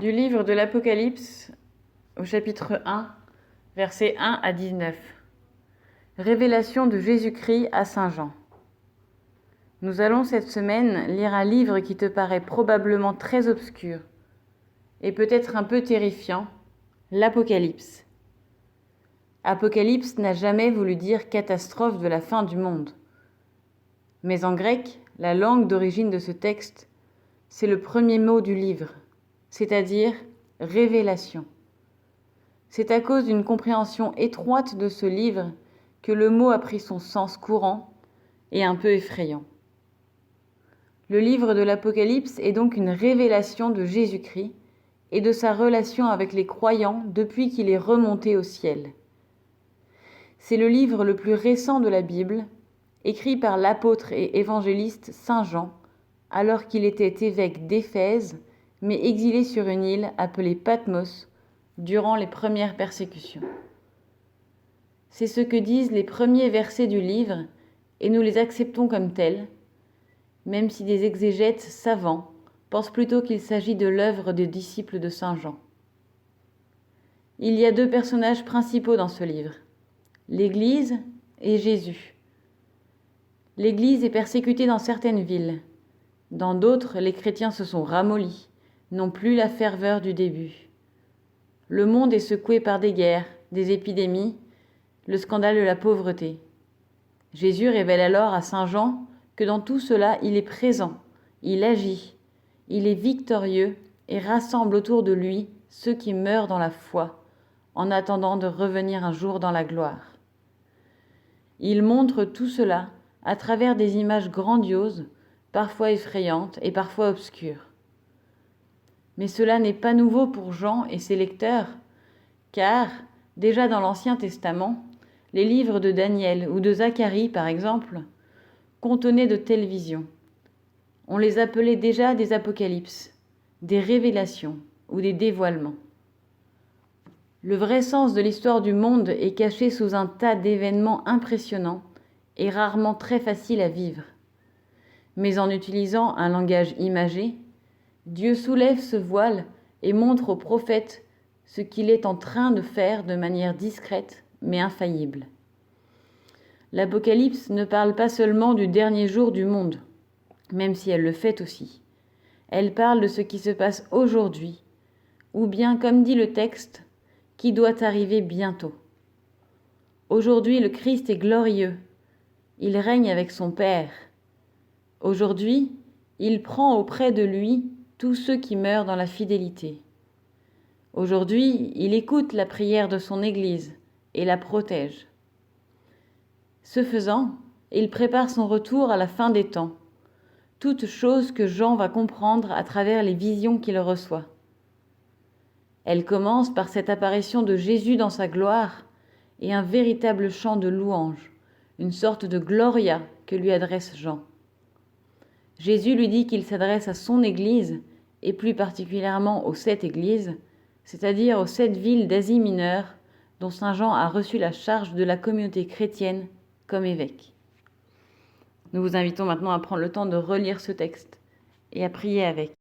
Du livre de l'Apocalypse au chapitre 1, versets 1 à 19. Révélation de Jésus-Christ à Saint Jean. Nous allons cette semaine lire un livre qui te paraît probablement très obscur et peut-être un peu terrifiant, l'Apocalypse. Apocalypse n'a jamais voulu dire catastrophe de la fin du monde. Mais en grec, la langue d'origine de ce texte, c'est le premier mot du livre, c'est-à-dire révélation. C'est à cause d'une compréhension étroite de ce livre que le mot a pris son sens courant et un peu effrayant. Le livre de l'Apocalypse est donc une révélation de Jésus-Christ et de sa relation avec les croyants depuis qu'il est remonté au ciel. C'est le livre le plus récent de la Bible, écrit par l'apôtre et évangéliste Saint Jean, alors qu'il était évêque d'Éphèse, mais exilé sur une île appelée Patmos durant les premières persécutions. C'est ce que disent les premiers versets du livre, et nous les acceptons comme tels, même si des exégètes savants pensent plutôt qu'il s'agit de l'œuvre des disciples de Saint Jean. Il y a deux personnages principaux dans ce livre, l'Église et Jésus. L'Église est persécutée dans certaines villes. Dans d'autres, les chrétiens se sont ramollis, n'ont plus la ferveur du début. Le monde est secoué par des guerres, des épidémies, le scandale de la pauvreté. Jésus révèle alors à Saint Jean que dans tout cela, il est présent, il agit, il est victorieux et rassemble autour de lui ceux qui meurent dans la foi, en attendant de revenir un jour dans la gloire. Il montre tout cela à travers des images grandioses, parfois effrayantes et parfois obscures. Mais cela n'est pas nouveau pour Jean et ses lecteurs, car, déjà dans l'Ancien Testament, les livres de Daniel ou de Zacharie, par exemple, contenaient de telles visions. On les appelait déjà des apocalypses, des révélations ou des dévoilements. Le vrai sens de l'histoire du monde est caché sous un tas d'événements impressionnants et rarement très faciles à vivre. Mais en utilisant un langage imagé, Dieu soulève ce voile et montre au prophète ce qu'il est en train de faire de manière discrète mais infaillible. L'Apocalypse ne parle pas seulement du dernier jour du monde, même si elle le fait aussi. Elle parle de ce qui se passe aujourd'hui, ou bien, comme dit le texte, qui doit arriver bientôt. Aujourd'hui, le Christ est glorieux. Il règne avec son Père. Aujourd'hui, il prend auprès de lui tous ceux qui meurent dans la fidélité. Aujourd'hui, il écoute la prière de son Église et la protège. Ce faisant, il prépare son retour à la fin des temps, toutes choses que Jean va comprendre à travers les visions qu'il reçoit. Elle commence par cette apparition de Jésus dans sa gloire et un véritable chant de louange, une sorte de gloria que lui adresse Jean. Jésus lui dit qu'il s'adresse à son Église, et plus particulièrement aux 7 églises, c'est-à-dire aux 7 villes d'Asie mineure, dont Saint Jean a reçu la charge de la communauté chrétienne comme évêque. Nous vous invitons maintenant à prendre le temps de relire ce texte et à prier avec.